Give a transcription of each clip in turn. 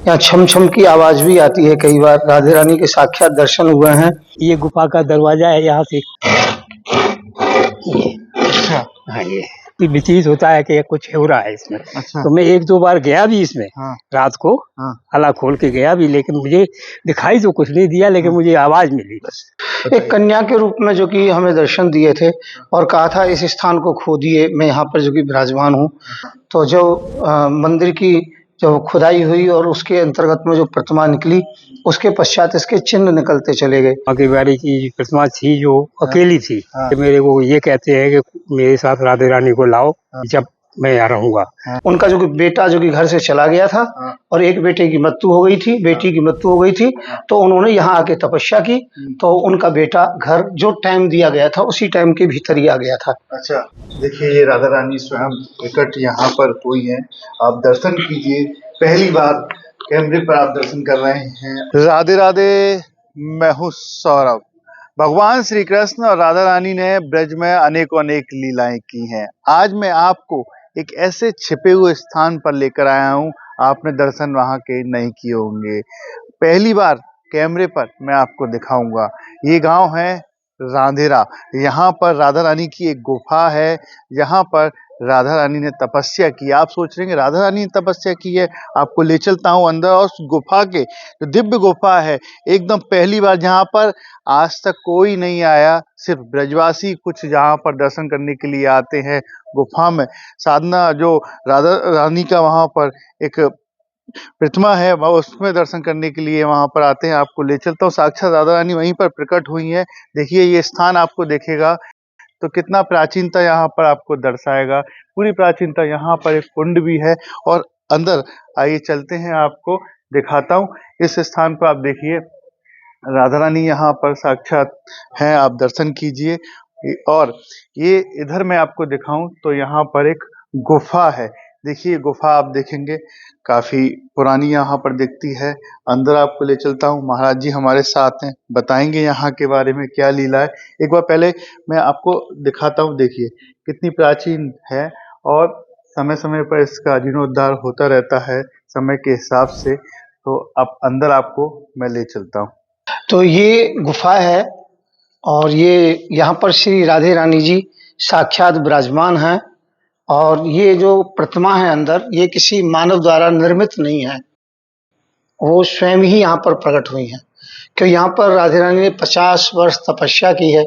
यहाँ छम छम की आवाज भी आती है। कई बार राधे रानी के साक्षात दर्शन हुए हैं। ये गुफा का दरवाजा है, यहाँ से ये अच्छा। हाँ ये विचित्र होता है कि कुछ हो रहा है इसमें। अच्छा। तो मैं एक दो बार गया भी इसमें। हाँ। रात को हाँ। ताला खोल के गया भी, लेकिन मुझे दिखाई तो कुछ नहीं दिया, लेकिन मुझे आवाज मिली बस। एक कन्या के रूप में जो कि हमें दर्शन दिए थे और कहा था इस स्थान को खोदिए, मैं यहाँ पर जो कि विराजमान हूँ। तो जो मंदिर की जो खुदाई हुई और उसके अंतर्गत में जो प्रतिमा निकली, उसके पश्चात इसके चिन्ह निकलते चले गए। आगेवाड़ी की प्रतिमा थी जो अकेली थी। हाँ। मेरे को ये कहते हैं कि मेरे साथ राधे रानी को लाओ, जब मैं यहाँ रहूंगा। उनका जो कि बेटा जो कि घर से चला गया था और एक बेटे की मृत्यु हो गई थी, बेटी की मृत्यु हो गई थी, तो उन्होंने यहाँ आके तपस्या की। तो उनका बेटा घर जो टाइम दिया गया था उसी टाइम के भीतर ही आ गया था। अच्छा, देखिए ये राधा रानी स्वयं प्रकट यहाँ पर हुई है। आप दर्शन कीजिए, पहली बार कैमरे पर आप दर्शन कर रहे हैं। राधे राधे, मैं हूँ सौरभ। भगवान श्री कृष्ण और राधा रानी ने ब्रज में अनेकों अनेक लीलाएं की हैं। आज मैं आपको एक ऐसे छिपे हुए स्थान पर लेकर आया हूँ, आपने दर्शन वहाँ के नहीं किए होंगे। पहली बार कैमरे पर मैं आपको दिखाऊंगा। ये गांव है रांधेरा। यहाँ पर राधा रानी की एक गुफा है, यहाँ पर राधा रानी ने तपस्या की। आप सोच रहे हैं राधा रानी ने तपस्या की है, आपको ले चलता हूँ अंदर। और उस गुफा के जो दिव्य गुफा है, एकदम पहली बार, जहाँ पर आज तक कोई नहीं आया, सिर्फ ब्रजवासी कुछ जहाँ पर दर्शन करने के लिए आते हैं। गुफा में साधना जो राधा रानी का वहाँ पर एक प्रतिमा है, वह उसमें दर्शन करने के लिए वहां पर आते हैं। आपको ले चलता हूँ, साक्षात राधा रानी वहीं पर प्रकट हुई है। देखिए ये स्थान आपको देखेगा तो कितना प्राचीनता यहाँ पर आपको दर्शाएगा, पूरी प्राचीनता। यहाँ पर एक कुंड भी है और अंदर आइए चलते हैं, आपको दिखाता हूँ। इस स्थान पर आप देखिए राधा रानी यहाँ पर साक्षात हैं, आप दर्शन कीजिए। और ये इधर मैं आपको दिखाऊं तो यहाँ पर एक गुफा है। देखिए गुफा आप देखेंगे काफी पुरानी यहाँ पर दिखती है। अंदर आपको ले चलता हूँ, महाराज जी हमारे साथ हैं, बताएंगे यहाँ के बारे में क्या लीला है। एक बार पहले मैं आपको दिखाता हूँ, देखिए कितनी प्राचीन है और समय समय पर इसका जीर्णोद्धार होता रहता है समय के हिसाब से। तो अब अंदर आपको मैं ले चलता हूँ। तो ये गुफा है और ये यहाँ पर श्री राधे रानी जी साक्षात विराजमान हैं। और ये जो प्रतिमा है अंदर, ये किसी मानव द्वारा निर्मित नहीं है, वो स्वयं ही यहाँ पर प्रकट हुई हैं। क्योंकि यहाँ पर राधे रानी ने 50 वर्ष तपस्या की है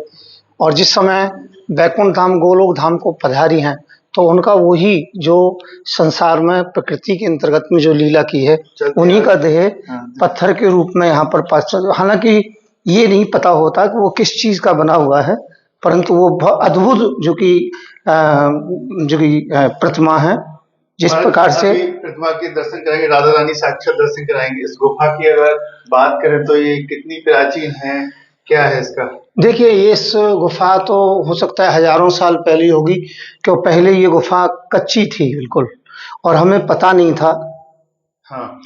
और जिस समय वैकुंठ धाम गोलोक धाम को पधारी हैं, तो उनका वही जो संसार में प्रकृति के अंतर्गत में जो लीला की है, उन्हीं का देह पत्थर के रूप में यहाँ पर हालांकि ये नहीं पता होता कि वो किस चीज का बना हुआ है, परंतु वो बहुत अद्भुत जो कि प्रतिमा है। जिस प्रकार से प्रतिमा के दर्शन कराएंगे, राधा रानी साक्षात दर्शन कराएंगे। इस गुफा की अगर बात करें तो ये कितनी प्राचीन है, क्या है इसका? देखिए इस गुफा तो हो सकता है हजारों साल पहले होगी, क्योंकि पहले ये गुफा कच्ची थी बिल्कुल और हमें पता नहीं था। हाँ,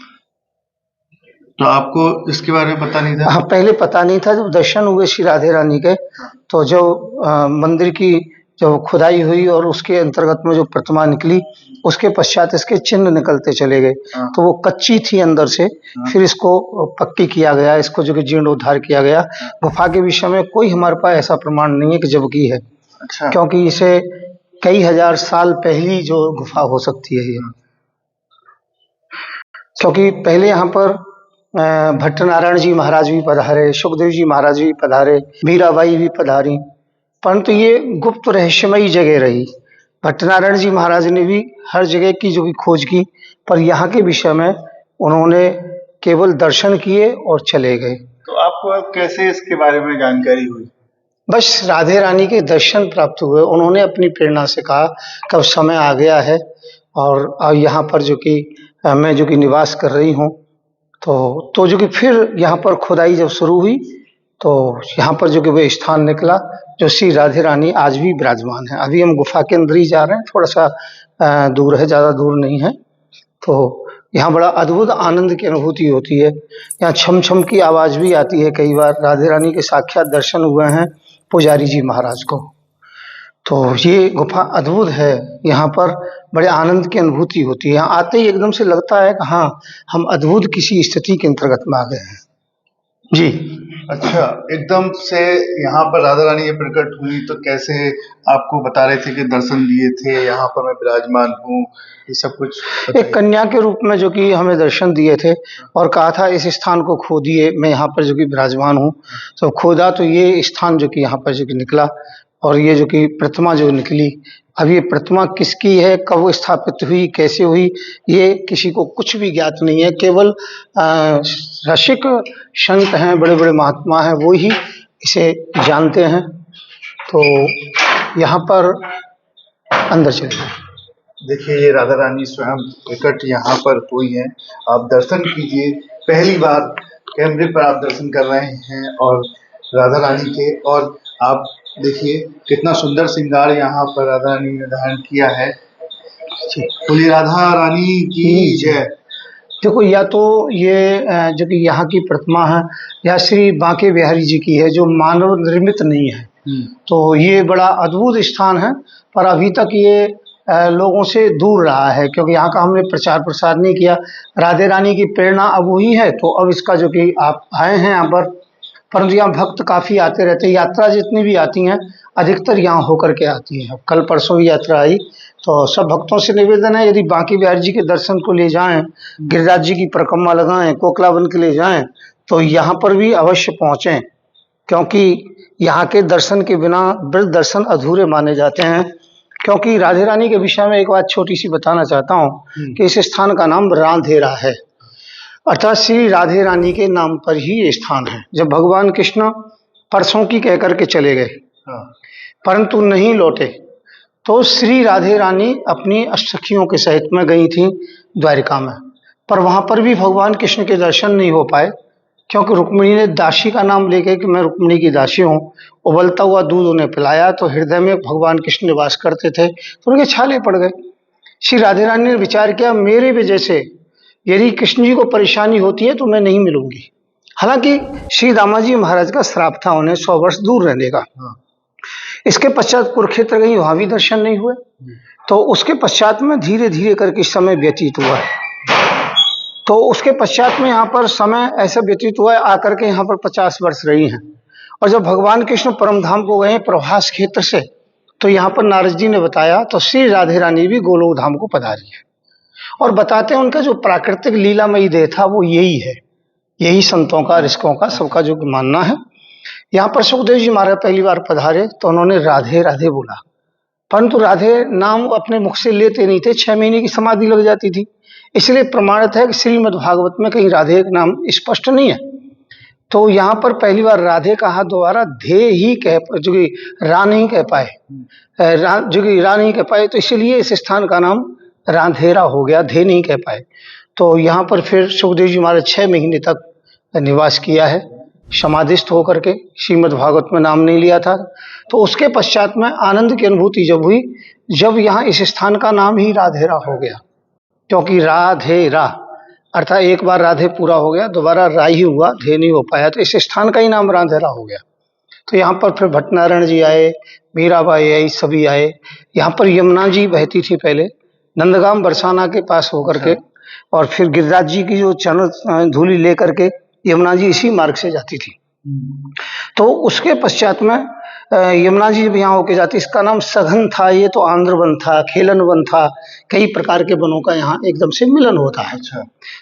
तो आपको इसके बारे में पता नहीं था? हाँ, पहले पता नहीं था। जब दर्शन हुए श्री राधे रानी के, तो जो मंदिर की जो खुदाई हुई और उसके अंतर्गत में जो प्रतिमा निकली, उसके पश्चात इसके चिन्ह निकलते चले गए। तो वो कच्ची थी अंदर से, फिर इसको पक्की किया गया, इसको जो कि जीर्णोद्धार किया गया। गुफा के विषय में कोई हमारे पास ऐसा प्रमाण नहीं है कि जब की है। अच्छा। क्योंकि इसे कई हजार साल पहली जो गुफा हो सकती है ये, क्योंकि पहले यहाँ पर भट्टनारायण जी महाराज भी पधारे, सुखदेव जी महाराज भी पधारे, मीराबाई भी पधारी, परंतु ये गुप्त रहस्यमयी जगह रही। भट्टनारायण जी महाराज ने भी हर जगह की जो भी खोज की, पर यहाँ के विषय में उन्होंने केवल दर्शन किए और चले गए। तो आपको कैसे इसके बारे में जानकारी हुई? बस राधे रानी के दर्शन प्राप्त हुए। उन्होंने अपनी प्रेरणा से कहा कि अब समय आ गया है और यहाँ पर जो कि मैं जो कि निवास कर रही हूँ, तो जो कि फिर यहाँ पर खुदाई जब शुरू हुई, तो यहाँ पर जो कि वह स्थान निकला जो श्री राधे रानी आज भी विराजमान है। अभी हम गुफा के अंदर ही जा रहे हैं, थोड़ा सा दूर है, ज़्यादा दूर नहीं है। तो यहाँ बड़ा अद्भुत आनंद की अनुभूति होती है। यहाँ छम छम की आवाज़ भी आती है। कई बार राधे रानी के साक्षात दर्शन हुए हैं पुजारी जी महाराज को। तो ये गुफा अद्भुत है। यहाँ पर बड़े आनंद की अनुभूति होती है। यहाँ आते ही एकदम से लगता है कि हाँ, हम अद्भुत किसी स्थिति के अंतर्गत में आ गए हैं। जी। अच्छा, एकदम से यहाँ पर राधा रानी ये प्रकट हुई तो कैसे आपको बता रहे थे कि दर्शन दिए थे, यहाँ पर मैं विराजमान हूँ, ये सब कुछ एक कन्या के रूप में जो कि हमें दर्शन दिए थे और कहा था इस स्थान को खोदिए, मैं यहाँ पर जो कि विराजमान हूँ। तो खोदा तो ये स्थान जो कि यहाँ पर जो कि निकला और ये जो कि प्रतिमा जो निकली। अब ये प्रतिमा किसकी है, कब स्थापित हुई, कैसे हुई, ये किसी को कुछ भी ज्ञात नहीं है। केवल रसिक संत हैं, बड़े बड़े महात्मा हैं, वो ही इसे जानते हैं। तो यहाँ पर अंदर चलिए। देखिए, ये राधा रानी स्वयं प्रकट यहाँ पर हुई हैं। आप दर्शन कीजिए, पहली बार कैमरे पर आप दर्शन कर रहे हैं और राधा रानी के, और आप देखिए कितना सुंदर श्रृंगार यहाँ पर राधा रानी ने धारण किया है। बोलिए राधा रानी की जय। देखो, या तो ये जो कि यहाँ की प्रतिमा है या श्री बांके बिहारी जी की है, जो मानव निर्मित नहीं है। तो ये बड़ा अद्भुत स्थान है, पर अभी तक ये लोगों से दूर रहा है, क्योंकि यहाँ का हमने प्रचार प्रसार नहीं किया। राधे रानी की प्रेरणा अब वही है, तो अब इसका जो कि आप आए हैं यहाँ पर, परंतु यहाँ भक्त काफ़ी आते रहते हैं। यात्रा जितनी भी आती हैं अधिकतर यहाँ होकर के आती हैं। कल परसों भी यात्रा आई, तो सब भक्तों से निवेदन है, यदि बांके बिहारी जी के दर्शन को ले जाएं, गिरिराज जी की परिक्रमा लगाएं, कोकला बन के ले जाएं, तो यहाँ पर भी अवश्य पहुँचें, क्योंकि यहाँ के दर्शन के बिना ब्रज दर्शन अधूरे माने जाते हैं। क्योंकि राधे रानी के विषय में एक बात छोटी सी बताना चाहता हूँ कि इस स्थान का नाम रांधेरा है, अर्थात श्री राधे रानी के नाम पर ही ये स्थान है। जब भगवान कृष्ण परसों की कह करके चले गए परंतु नहीं लौटे, तो श्री राधे रानी अपनी अष्टसखियों के सहित में गई थी द्वारिका में, पर वहाँ पर भी भगवान कृष्ण के दर्शन नहीं हो पाए, क्योंकि रुक्मिणी ने दासी का नाम लेके कि मैं रुक्मिणी की दासी हूँ, उबलता हुआ दूध उन्हें पिलाया, तो हृदय में भगवान कृष्ण निवास करते थे, तो उनके छाले पड़ गए। श्री राधे रानी ने विचार किया, मेरे वजह से यदि कृष्ण जी को परेशानी होती है तो मैं नहीं मिलूंगी। हालांकि श्री दामाजी महाराज का श्राप था उन्हें 100 वर्ष दूर रहने का। इसके पश्चात कुरुक्षेत्र गई, वहां भी दर्शन नहीं हुए। तो उसके पश्चात में धीरे धीरे करके समय व्यतीत हुआ। तो उसके पश्चात में यहाँ पर समय ऐसा व्यतीत हुआ, आकर के यहाँ पर 50 वर्ष रही हैं। और जब भगवान कृष्ण परम धाम को गए प्रभास क्षेत्र से, तो यहाँ पर नारद जी ने बताया, तो श्री राधे रानी भी गोलोक धाम को पधारी है। और बताते हैं उनका जो प्राकृतिक लीलामयी देह था वो यही है, यही संतों का, ऋषिकों का, सबका जो मानना है। यहाँ पर सुखदेव जी महाराज पहली बार पधारे तो उन्होंने राधे राधे बोला, परंतु राधे नाम अपने मुख से लेते नहीं थे, 6 महीने की समाधि लग जाती थी। इसलिए प्रमाणित है कि श्रीमद् भागवत में कहीं राधे का नाम स्पष्ट नहीं है। तो यहाँ पर पहली बार राधे कहा, दोबारा धे ही कह, जो कि रा नहीं कह पाए, जो कि रा नहीं कह पाए, तो इसलिए इस स्थान का नाम रांधेरा हो गया, धे नहीं कह पाए। तो यहाँ पर फिर सुखदेव जी महाराज 6 महीने तक निवास किया है, समाधिस्थ होकर के। श्रीमद् भागवत में नाम नहीं लिया था। तो उसके पश्चात में आनंद की अनुभूति जब हुई, जब यहाँ इस स्थान का नाम ही राधेरा हो गया, क्योंकि राधेरा अर्थात एक बार राधे पूरा हो गया, दोबारा रा ही हुआ, धे नहीं हो पाया, तो इस स्थान का ही नाम राधेरा हो गया। तो यहाँ पर फिर भट्टनारायण जी आए, मीराबाई आई, सभी आए। यहाँ पर यमुना जी बहती थी पहले नंदगाम बरसाना के पास होकर के, और फिर गिरिराज जी की जो चरण धूलि लेकर के यमुना जी इसी मार्ग से जाती थी। तो उसके पश्चात में यमुना जी जब यहाँ होके जाती, इसका नाम सघन था, ये तो आंध्र वन था, खेलन वन था, कई प्रकार के वनों का यहाँ एकदम से मिलन होता है।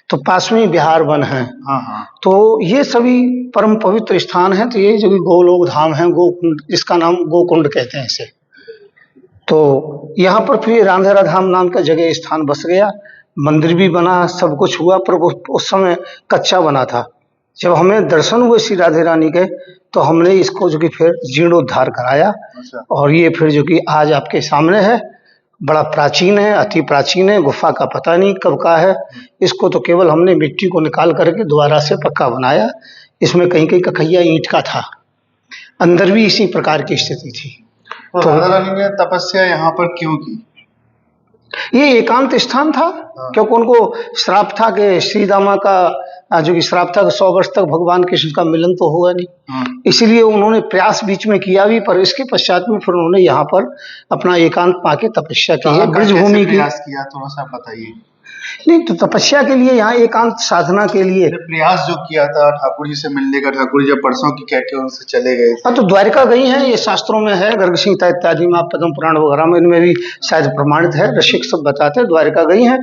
तो पास में बिहार वन है। तो ये सभी परम पवित्र स्थान है। तो ये जो गोलोक धाम है, गोकुंड, इसका नाम गोकुंड कहते हैं इसे। तो यहाँ पर फिर रांधेरा धाम नाम का जगह स्थान बस गया, मंदिर भी बना, सब कुछ हुआ, पर उस समय कच्चा बना था। जब हमें दर्शन हुए श्री राधे रानी के, तो हमने इसको जो कि फिर जीर्णोद्धार कराया, और ये फिर जो कि आज आपके सामने है। बड़ा प्राचीन है, अति प्राचीन है, गुफा का पता नहीं कब का है। इसको तो केवल हमने मिट्टी को निकाल करके दोबारा से पक्का बनाया। इसमें कहीं कहीं कखैया ईंट का था, अंदर भी इसी प्रकार की स्थिति थी। तो राधा रानी ने तपस्या यहाँ पर क्यों की? ये एकांत स्थान था, क्योंकि उनको श्राप था कि श्री दामा का जो कि श्राप था कि 100 वर्ष तक भगवान कृष्ण का मिलन तो होगा नहीं, इसीलिए उन्होंने प्रयास बीच में किया भी, पर इसके पश्चात में फिर उन्होंने यहाँ पर अपना एकांत पाके तपस्या की है, ब्रजभूमि की। प्रयास किया थोड़ा सा बताइए। नहीं तो तपस्या के लिए यहाँ एकांत साधना के लिए प्रयास जो किया था ठाकुर जी से मिलने का, ठाकुर जी जब परसों की कह के उनसे चले गए। हाँ, तो द्वारिका गई हैं, ये शास्त्रों में है, गर्ग संहिता इत्यादि में, पद्म पुराण वगैरह में इनमें भी शायद प्रमाणित है, रसिक सब बताते हैं द्वारिका गई हैं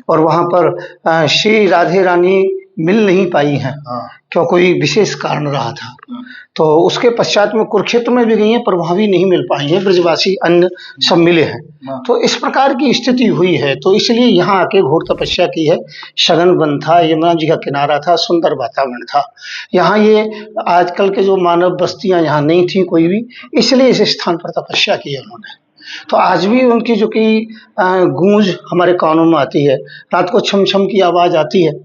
और वहां पर श्री राधे रानी मिल नहीं पाई हैं, क्यों कोई विशेष कारण रहा था। तो उसके पश्चात में कुरुक्षेत्र में भी गई हैं, पर वहां भी नहीं मिल पाई हैं, ब्रजवासी अन्य सब मिले हैं। तो इस प्रकार की स्थिति हुई है, तो इसलिए यहाँ आके घोर तपस्या की है। शगन वन था, यमुना जी का किनारा था, सुंदर वातावरण था। यहाँ ये आजकल के जो मानव बस्तियां यहाँ नहीं थी कोई भी, इसलिए इस स्थान पर तपस्या की है उन्होंने। तो आज भी उनकी जो कि गूंज हमारे कानों में आती है, रात को छम छम की आवाज आती है,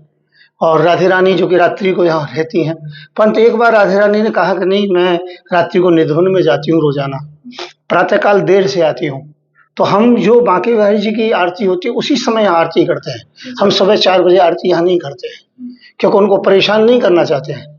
और राधे रानी जो कि रात्रि को यहाँ रहती हैं। परंतु एक बार राधे रानी ने कहा कि नहीं, मैं रात्रि को निधन में जाती हूँ रोजाना, प्रातःकाल देर से आती हूँ, तो हम जो बांके बिहारी जी की आरती होती है उसी समय यहाँ आरती करते हैं। हम सुबह 4 बजे आरती यहाँ नहीं करते हैं, क्योंकि उनको परेशान नहीं करना चाहते हैं।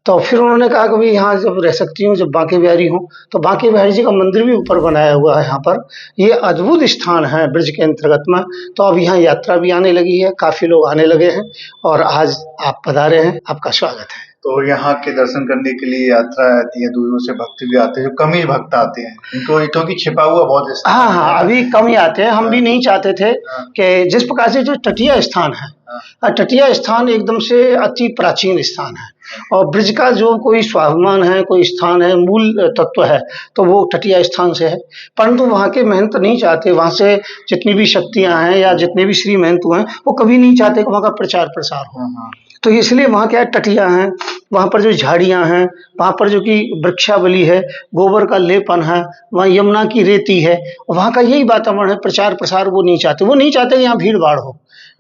तो फिर उन्होंने कहा कि भाई यहाँ जब रह सकती हूँ, जब बांके बिहारी हूँ, तो बांके बिहारी जी का मंदिर भी ऊपर बनाया हुआ है यहाँ पर। ये अद्भुत स्थान है ब्रज के अंतर्गत में। तो अब यहाँ यात्रा भी आने लगी है, काफी लोग आने लगे हैं, और आज आप पधारे हैं, आपका स्वागत है। तो यहाँ के दर्शन करने के लिए यात्रा आती है, दूर से भक्त भी आते हैं, जो कम ही भक्त आते हैं, इनको इतों की छिपा हुआ बहुत। हाँ हाँ, अभी कम ही आते हैं। हम भी नहीं चाहते थे कि जिस प्रकार से जो तटीय स्थान है, तटीय स्थान एकदम से अति प्राचीन स्थान है, और ब्रज का जो कोई स्वाभिमान है, कोई स्थान है, मूल तत्व है, तो वो तटीय स्थान से है। परंतु वहाँ के महंत नहीं चाहते, वहाँ से जितनी भी शक्तियाँ हैं या जितने भी श्री महंत हैं, वो कभी नहीं चाहते कि वहाँ का प्रचार प्रसार हो। तो इसलिए वहाँ क्या तटिया हैं, वहाँ पर जो झाड़ियाँ हैं, वहाँ पर जो कि वृक्षावली है, गोबर का लेपन है, वहाँ यमुना की रेती है, वहाँ का यही वातावरण है। प्रचार प्रसार वो नहीं चाहते, वो नहीं चाहते कि यहाँ भीड़ भाड़ हो,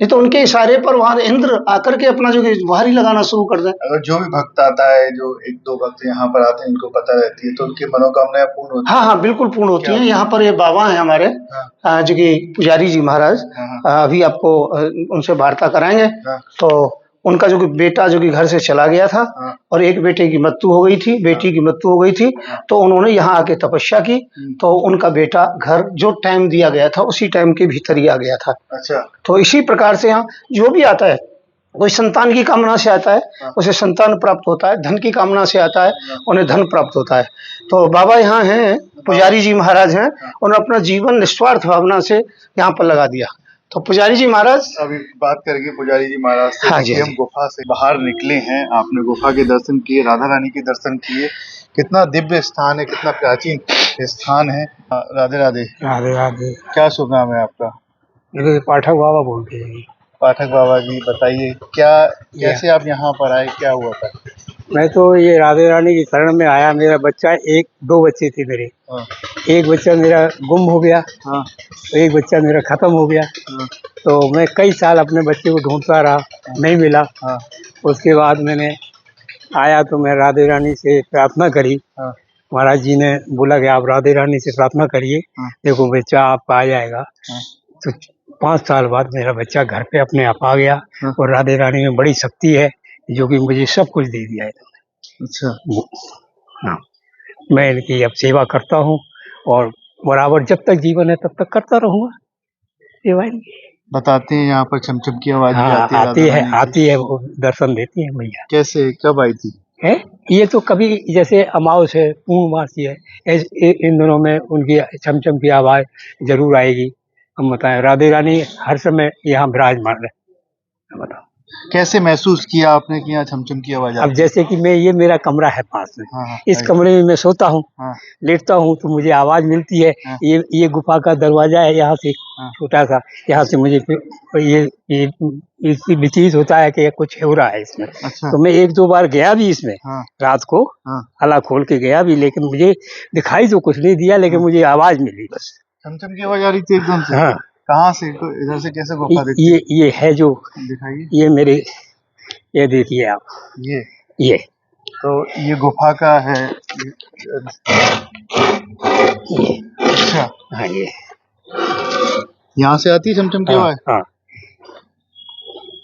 नहीं तो उनके इशारे पर वहाँ इंद्र आकर के अपना जो बाहरी लगाना शुरू कर दें। अगर जो भी भक्त आता है, जो 1-2 भक्त यहाँ पर आते हैं, इनको पता रहती है, तो उनकी मनोकामनाएं पूर्ण होती है। हाँ हाँ, बिल्कुल पूर्ण होती हैं। यहाँ पर ये बाबा हैं हमारे, जो कि पुजारी जी महाराज, अभी आपको उनसे वार्ता कराएंगे। तो उनका जो कि बेटा जो कि घर से चला गया था, और एक बेटे की मृत्यु हो गई थी, बेटी की मृत्यु हो गई थी, तो उन्होंने यहाँ आके तपस्या की, तो उनका बेटा घर जो टाइम दिया गया था उसी टाइम के भीतर ही आ गया था। अच्छा। तो इसी प्रकार से यहाँ जो भी आता है, कोई संतान की कामना से आता है उसे संतान प्राप्त होता है, धन की कामना से आता है उन्हें धन प्राप्त होता है। तो बाबा यहाँ हैं, पुजारी जी महाराज हैं, उन्होंने अपना जीवन निस्वार्थ भावना से यहाँ पर लगा दिया। तो पुजारी जी महाराज, अभी बात करेंगे पुजारी जी महाराज से। हाँ जी, हम गुफा से बाहर निकले हैं, आपने गुफा के दर्शन किए, राधा रानी के दर्शन किए, कितना दिव्य स्थान है, कितना प्राचीन स्थान है। राधे राधे। राधे राधे। क्या शुभ नाम है आपका? मेरे पाठक बाबा बोलते हैं। पाठक बाबा जी, बताइए क्या, कैसे आप यहाँ पर आए, क्या हुआ था? मैं तो ये राधे रानी की शरण में आया। मेरा बच्चा 1-2 बच्चे थे मेरे। एक बच्चा मेरा गुम हो गया, एक बच्चा मेरा खत्म हो गया। तो मैं कई साल अपने बच्चे को ढूंढता रहा, नहीं मिला। उसके बाद मैंने आया तो मैं राधे रानी से प्रार्थना करी। महाराज जी ने बोला कि आप राधे रानी से प्रार्थना करिए, देखो बच्चा आपका आ जाएगा। तो 5 साल बाद मेरा बच्चा घर पे अपने आप आ गया, और राधे रानी में बड़ी शक्ति है जो कि मुझे सब कुछ दे दिया है। अच्छा। हाँ, मैं इनकी अब सेवा करता हूँ, और बराबर जब तक जीवन है तब तक करता रहूँगा सेवा इनकी। बताते हैं यहाँ पर चमचम की आवाज आती है, वो दर्शन देती है मैया। कैसे, कब आई थी? है ये तो कभी जैसे अमावस है, पूर्णमासी है, इन दोनों में उनकी चमचम की आवाज जरूर आएगी। हम बताएं, राधे रानी हर समय यहाँ विराजमान है। बताओ कैसे महसूस किया आपने कि यहाँ छमछम की आवाज? अब जैसे कि मैं, ये मेरा कमरा है पास में, इस कमरे में मैं सोता हूँ, लेटता हूँ, तो मुझे आवाज मिलती है। ये गुफा का दरवाजा है, यहाँ से छोटा सा, यहाँ से मुझे ये विचलित होता है कि कुछ हो रहा है इसमें। अच्छा। तो मैं 1-2 बार गया भी इसमें, रात को अला खोल के गया भी, लेकिन मुझे दिखाई तो कुछ नहीं दिया, लेकिन मुझे आवाज मिली बस। छमछम की आवाज आ रही थी एकदम से? हाँ। कहाँ से, इधर से कैसे गुफा दिखती है? ये है जो दिखाइए, ये मेरे, ये देखिए आप, ये तो ये गुफा का है। अच्छा। हाँ, ये यहाँ से आती है चमचम की हाँ आवाज? हाँ,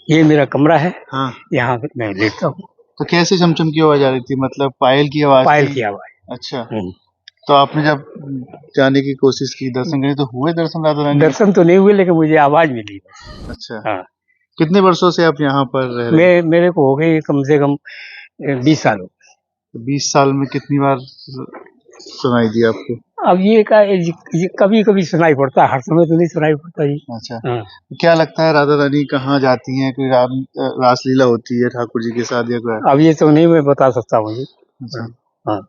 ये मेरा कमरा है, हाँ। यहाँ पे मैं लेटता हूँ। तो कैसे चमचम की आवाज आ रही थी, मतलब पायल की आवाज पायल थी? की आवाज। अच्छा, तो आपने जब जाने की कोशिश की, दर्शन करने, तो हुए दर्शन राधा रानी के? दर्शन तो नहीं हुए, लेकिन मुझे आवाज मिली बस। अच्छा, हाँ, कितने वर्षों से आप यहाँ पर रह रहे हैं? मेरे को हो गई कम से कम 20 साल हो गए। 20 साल में कितनी बार सुनाई दी आपको? अब ये कभी कभी सुनाई पड़ता है, हर समय तो नहीं सुनाई पड़ता जी। अच्छा, हाँ। क्या लगता है राधा रानी कहाँ जाती हैं? कोई रासलीला होती है ठाकुर जी के साथ या कोई? अब ये तो नहीं मैं बता सकता मुझे। अच्छा, हाँ,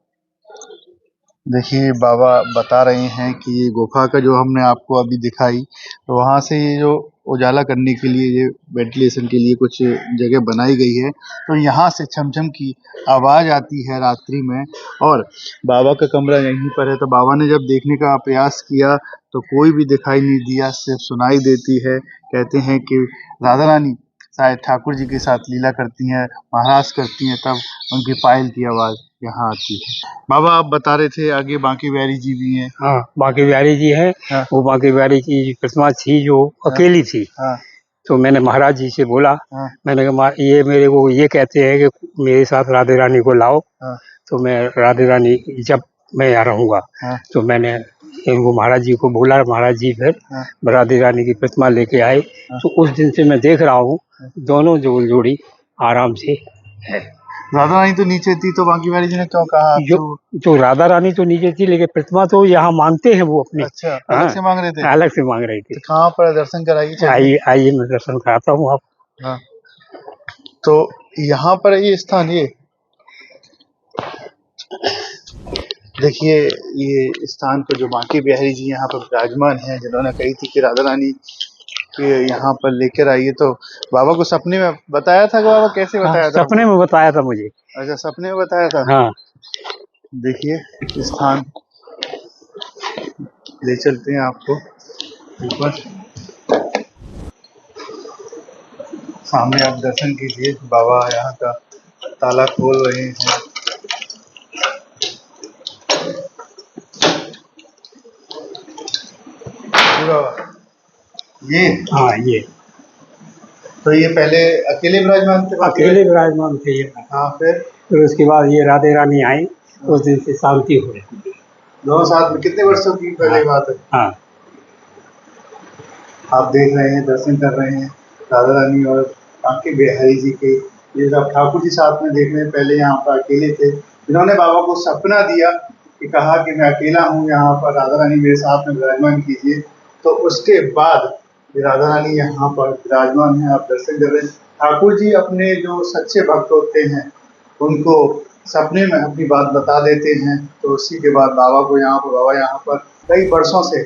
देखिए बाबा बता रहे हैं कि ये गुफा का जो हमने आपको अभी दिखाई, तो वहाँ से ये जो उजाला करने के लिए, ये वेंटिलेशन के लिए कुछ जगह बनाई गई है, तो यहाँ से छमछम की आवाज़ आती है रात्रि में। और बाबा का कमरा यहीं पर है, तो बाबा ने जब देखने का प्रयास किया तो कोई भी दिखाई नहीं दिया, सिर्फ सुनाई देती है। कहते हैं कि राधा रानी शायद ठाकुर जी के साथ लीला करती हैं, महाराज करती हैं, तब उनकी पायल की आवाज़ यहाँ आती है। बाबा आप बता रहे थे आगे बांके बिहारी जी भी हैं? हाँ, बांके बिहारी जी हैं। हाँ। वो बांके बिहारी की प्रतिमा थी जो अकेली थी। हाँ। तो मैंने महाराज जी से बोला, हाँ। मैंने कहा ये मेरे को ये कहते हैं कि मेरे साथ राधे रानी को लाओ। हाँ। तो मैं राधे रानी जब मैं यहाँ रहूँगा। हाँ। तो मैंने इनको महाराज जी को बोला, महाराज जी फिर हाँ। राधे रानी की प्रतिमा लेके आए। हाँ। तो उस दिन से मैं देख रहा हूँ दोनों जोड़ी आराम से है। राधा रानी तो नीचे थी, तो बांके बिहारी जी ने क्यों कहा आपको? जो राधा रानी तो नीचे थी, लेकिन प्रतिमा तो यहाँ मांगते हैं वो अपने। अच्छा, अलग से मांग रहे थे? अलग से मांग रही थी। तो कहाँ पर दर्शन कराइए? आइए आइए, मैं दर्शन कराता हूँ आप। हाँ, तो यहाँ पर ये स्थान, ये देखिए, ये स्थान पर जो बांके बिहारी जी यहाँ पर विराजमान हैं, जिन्होंने कही थी कि राधा रानी के यहाँ पर लेकर आइए, तो बाबा को सपने में बताया था कि बाबा कैसे बताया था? सपने में बताया था मुझे। अच्छा, सपने में बताया था? हाँ। देखिए स्थान ले चलते हैं आपको ऊपर, सामने आप दर्शन कीजिए। बाबा यहाँ का ताला खोल रहे हैं। ये हाँ, ये तो ये पहले अकेले विराजमान थे? अकेले विराजमान थे ये। हाँ, फिर उसके बाद ये राधे रानी आई, उस दिन से शांति हो रही। दोनों साथ में कितने वर्षों की पहले बात है? हाँ। आप देख रहे हैं, दर्शन कर रहे हैं राधा रानी और बांके बिहारी जी के। ये सब ठाकुर जी साथ में देख रहे हैं। पहले यहाँ पर अकेले थे, जिन्होंने बाबा को सपना दिया कि कहा कि मैं अकेला हूँ यहाँ पर, राधा रानी मेरे साथ में विराजमान कीजिए। तो उसके बाद राधा रानी यहाँ पर विराजमान है, आप दर्शन कर रहे हैं। ठाकुर जी अपने जो सच्चे भक्त होते हैं उनको सपने में अपनी बात बता देते हैं, तो उसी के बाद बाबा यहाँ पर कई वर्षों से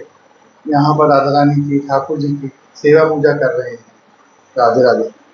यहाँ पर राधा रानी की, ठाकुर जी की सेवा पूजा कर रहे हैं। राधे राधे।